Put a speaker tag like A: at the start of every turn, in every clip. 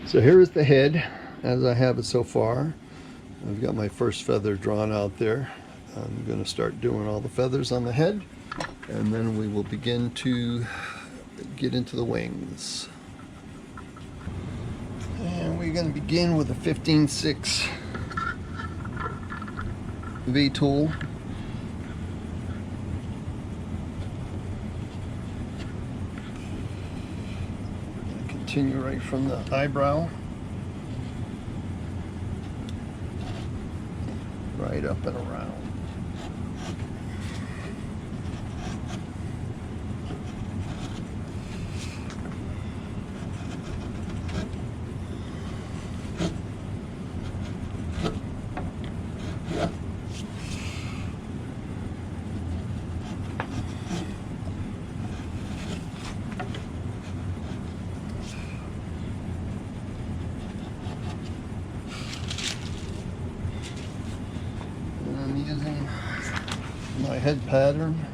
A: So here is the head as I have it so far. I've got my first feather drawn out there. I'm going to start doing all the feathers on the head, and then we will begin to get into the wings. And we're going to begin with a 15/6 V tool. Continue right from the eyebrow right up and around. Using my head pattern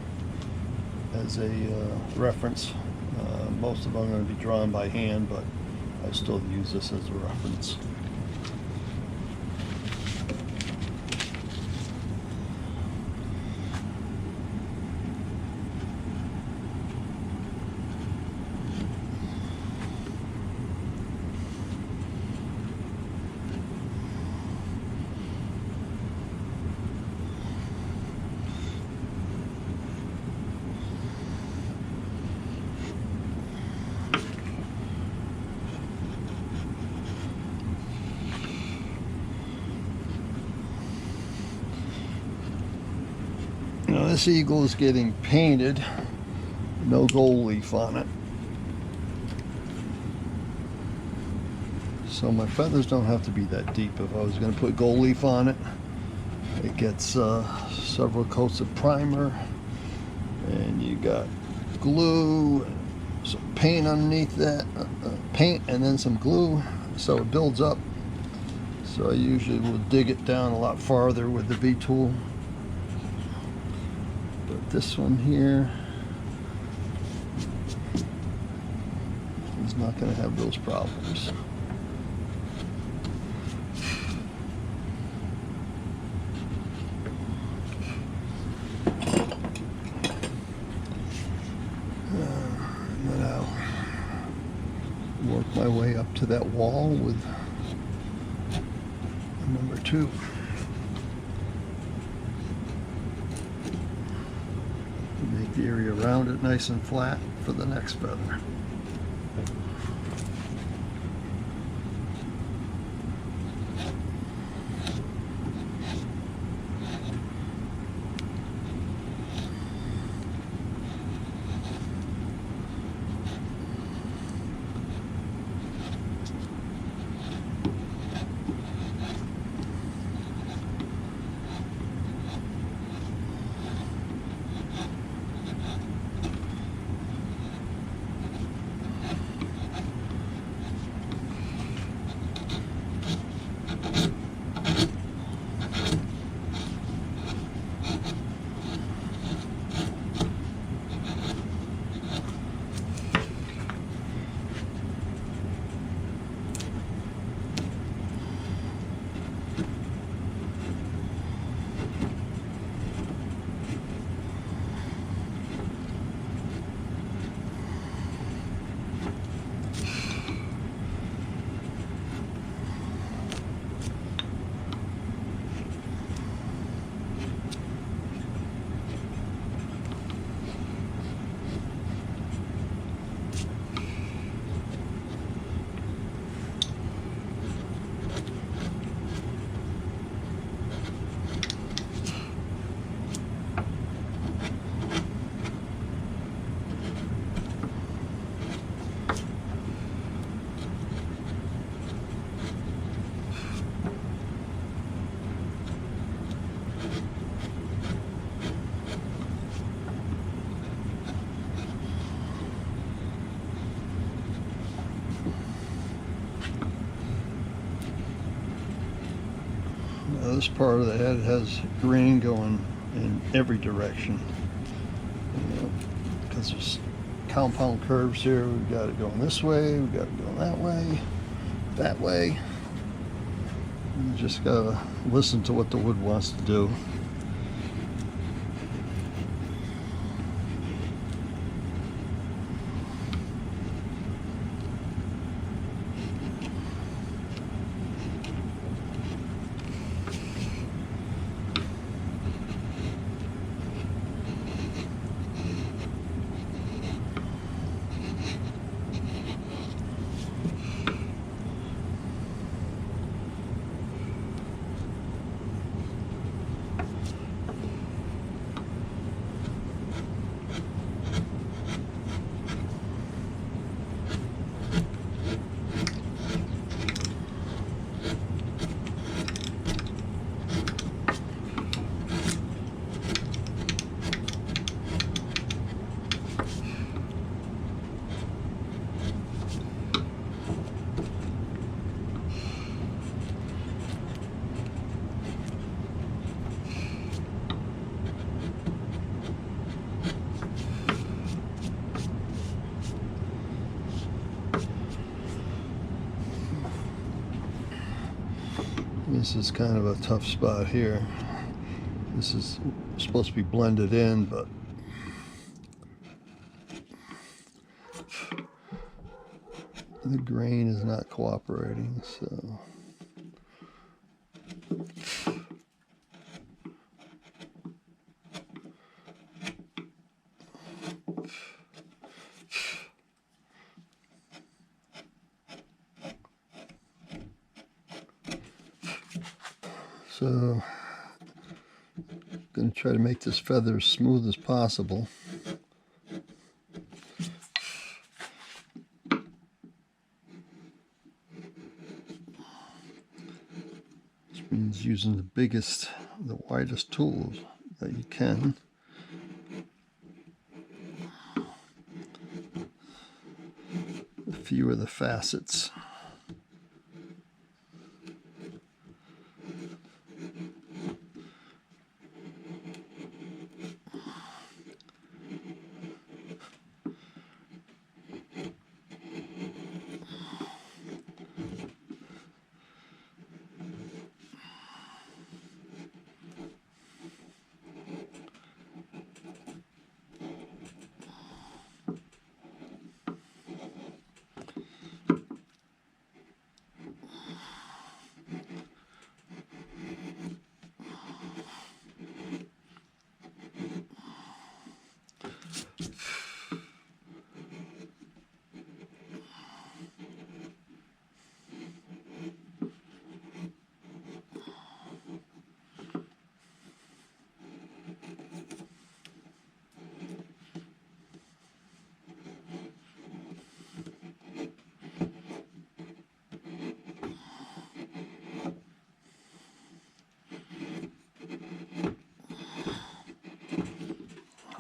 A: as a reference. Most of them are going to be drawn by hand, but I still use this as a reference. Now this eagle is getting painted, no gold leaf on it. So my feathers don't have to be that deep. If I was going to put gold leaf on it, it gets several coats of primer, and you got glue, some paint underneath that, paint and then some glue, so it builds up. So I usually will dig it down a lot farther with the V tool. But this one here is not going to have those problems. And then I'll work my way up to that wall with number 2. Make the area around it nice and flat for the next feather. Now this part of the head has green going in every direction, because there's compound curves here. We've got it going this way, we've got it going that way. that way. You just gotta listen to what the wood wants to do. This is kind of a tough spot here. This is supposed to be blended in, but the grain is not cooperating, so I'm going to try to make this feather as smooth as possible. Which means using the widest tools that you can. The fewer the facets.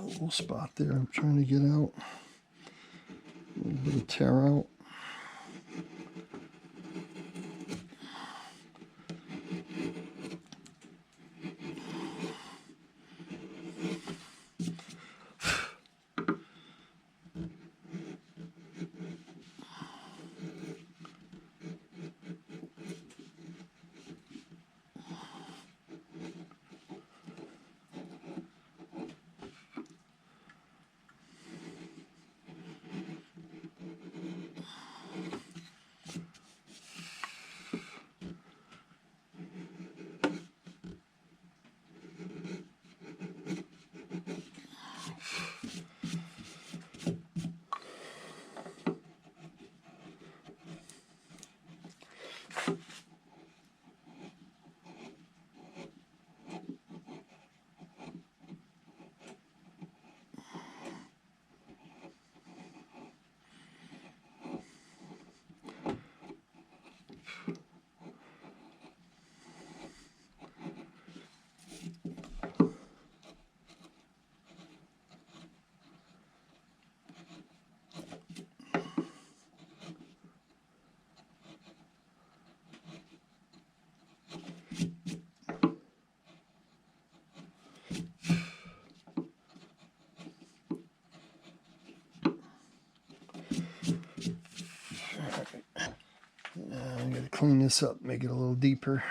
A: Little spot there I'm trying to get out. A little bit of tear out. clean this up, make it a little deeper.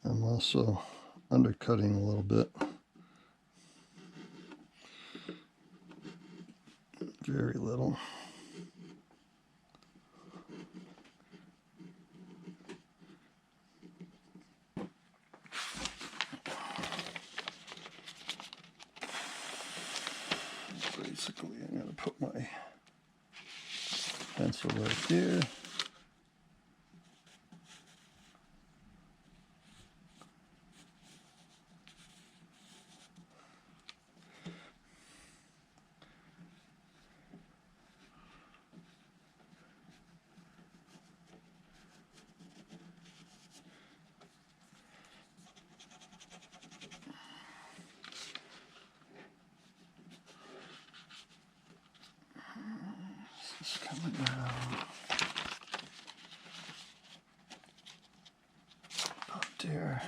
A: I'm also undercutting a little bit. Very little. Basically, I'm going to put my pencil right there. This is coming down up there.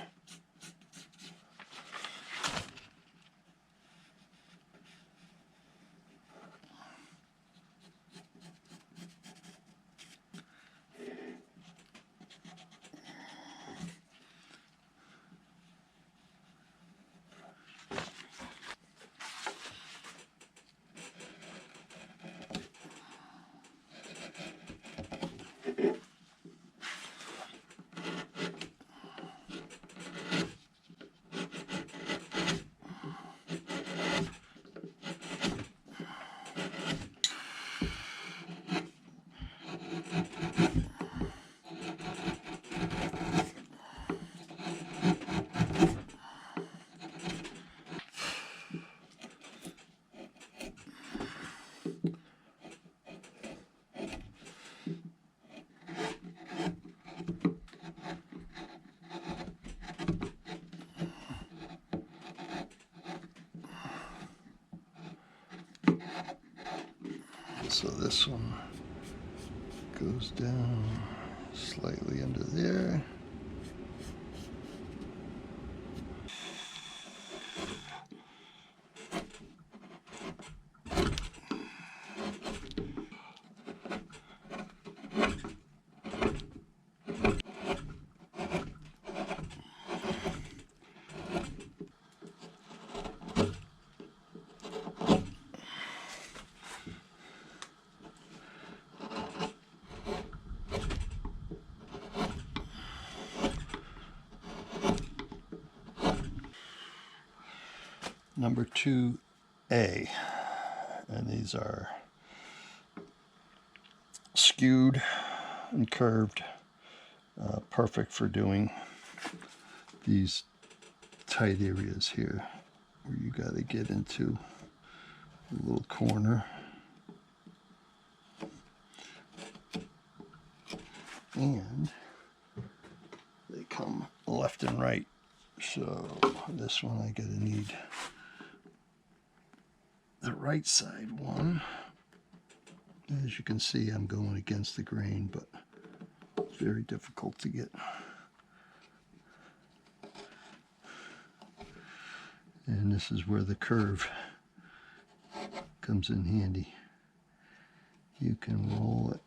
A: So this one goes down slightly under there. Number 2A, and these are skewed and curved, perfect for doing these tight areas here where you got to get into a little corner. And they come left and right, so this one I gotta need the right side one. As you can see, I'm going against the grain, but it's very difficult to get. And this is where the curve comes in handy. You can roll it.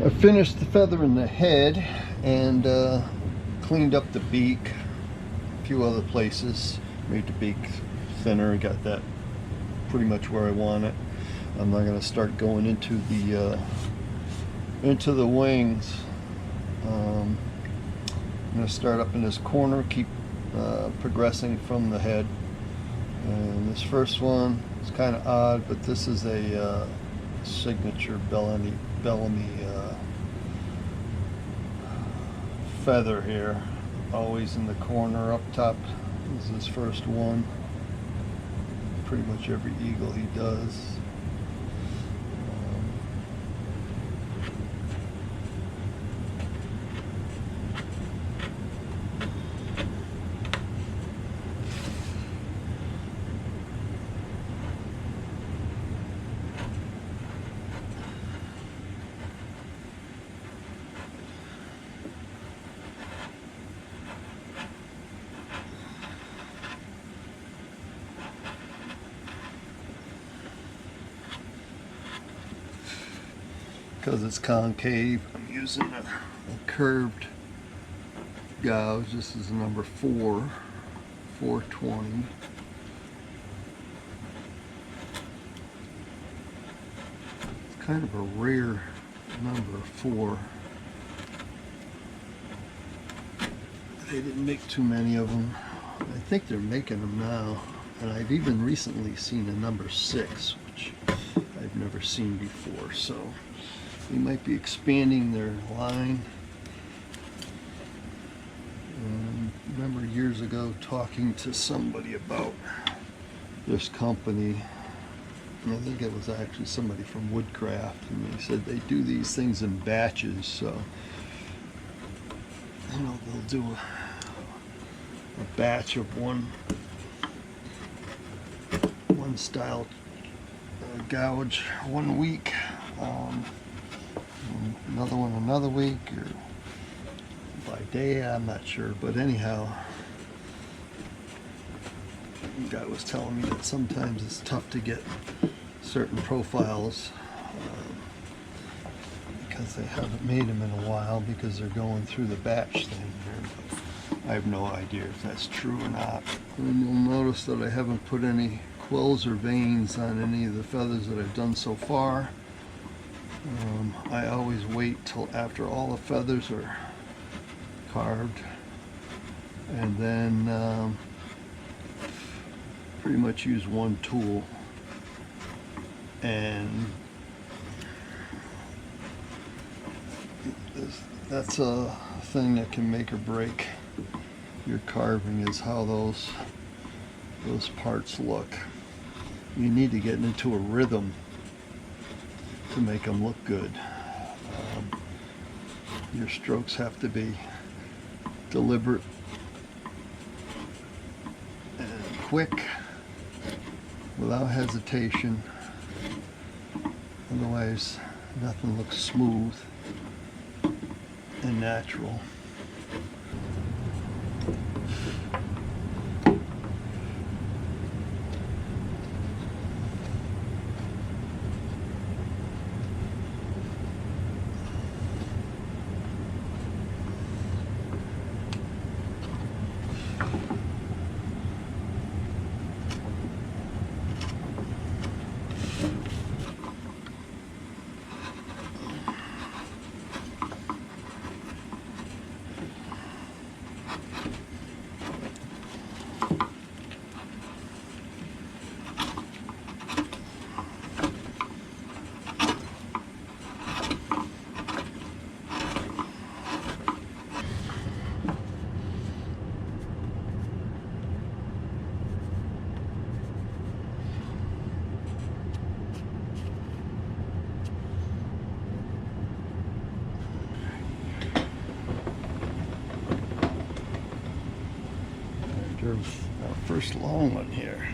A: I finished the feather in the head and cleaned up the beak, a few other places, made the beak thinner, got that pretty much where I want it. I'm not going to start going into the wings. I'm going to start up in this corner, keep progressing from the head. And this first one is kind of odd, but this is a signature Bellamy feather here, always in the corner up top. This is his first one. Pretty much every eagle he does. because it's concave, I'm using a curved gouge. This is number 420. It's kind of a rare number 4. They didn't make too many of them. I think they're making them now. And I've even recently seen a number 6, which I've never seen before. So they might be expanding their line. And I remember years ago talking to somebody about this company. And I think it was actually somebody from Woodcraft, and they said they do these things in batches. So they'll do a batch of one style gouge 1 week, another one another week, or by day, I'm not sure. But anyhow, the guy was telling me that sometimes it's tough to get certain profiles because they haven't made them in a while, because they're going through the batch thing here. I have no idea if that's true or not. And you'll notice that I haven't put any quills or veins on any of the feathers that I've done so far. I always wait till after all the feathers are carved, and then pretty much use one tool, and that's a thing that can make or break your carving, is how those parts look. You need to get into a rhythm to make them look good. Your strokes have to be deliberate and quick, without hesitation. Otherwise, nothing looks smooth and natural. Our first long one here.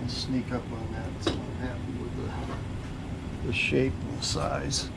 A: Sneak up on that, so I'm happy with the shape and the size.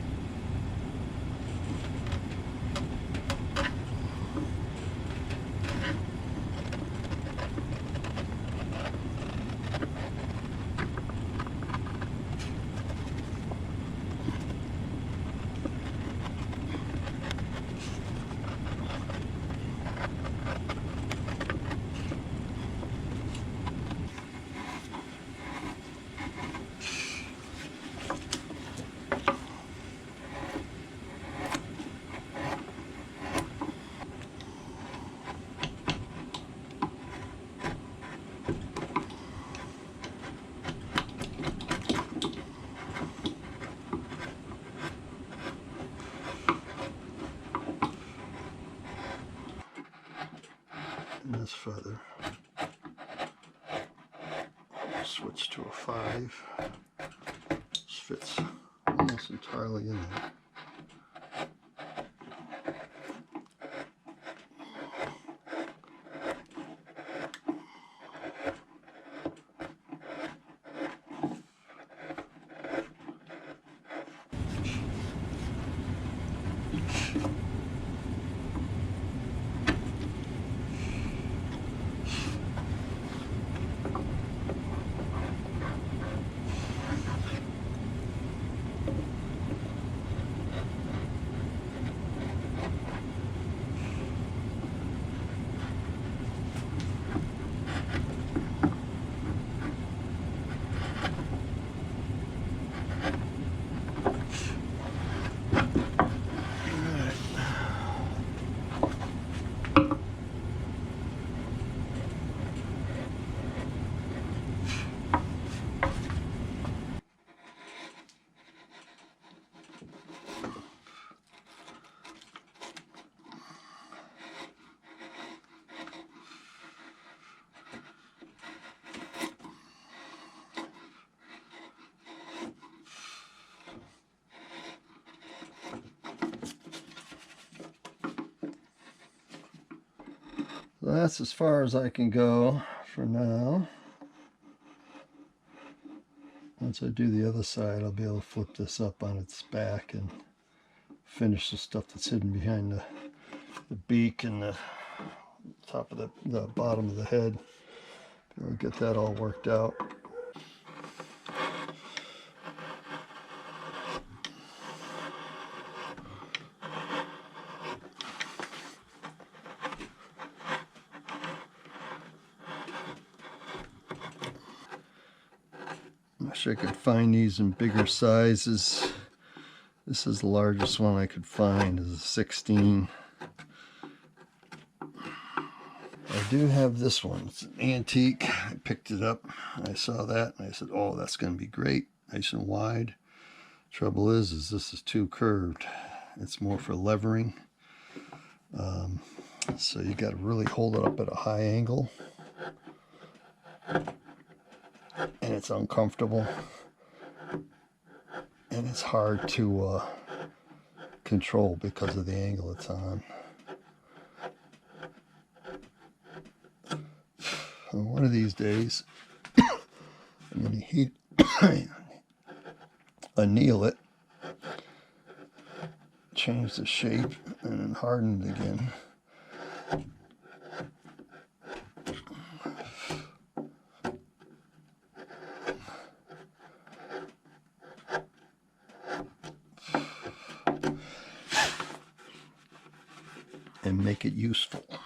A: in this feather. Switch to a 5. This fits almost entirely in there. So that's as far as I can go for now. Once I do the other side, I'll be able to flip this up on its back and finish the stuff that's hidden behind the beak and the top of the bottom of the head. We'll get that all worked out. I wish I could find these in bigger sizes. This is the largest one I could find, is a 16. I do have this one. It's an antique. I picked it up. I saw that and I said, oh, that's going to be great. Nice and wide. Trouble is this is too curved. It's more for levering. So you got to really hold it up at a high angle. And it's uncomfortable. And it's hard to control because of the angle it's on. So one of these days, I'm going to anneal it, change the shape, and then harden it again. And make it useful.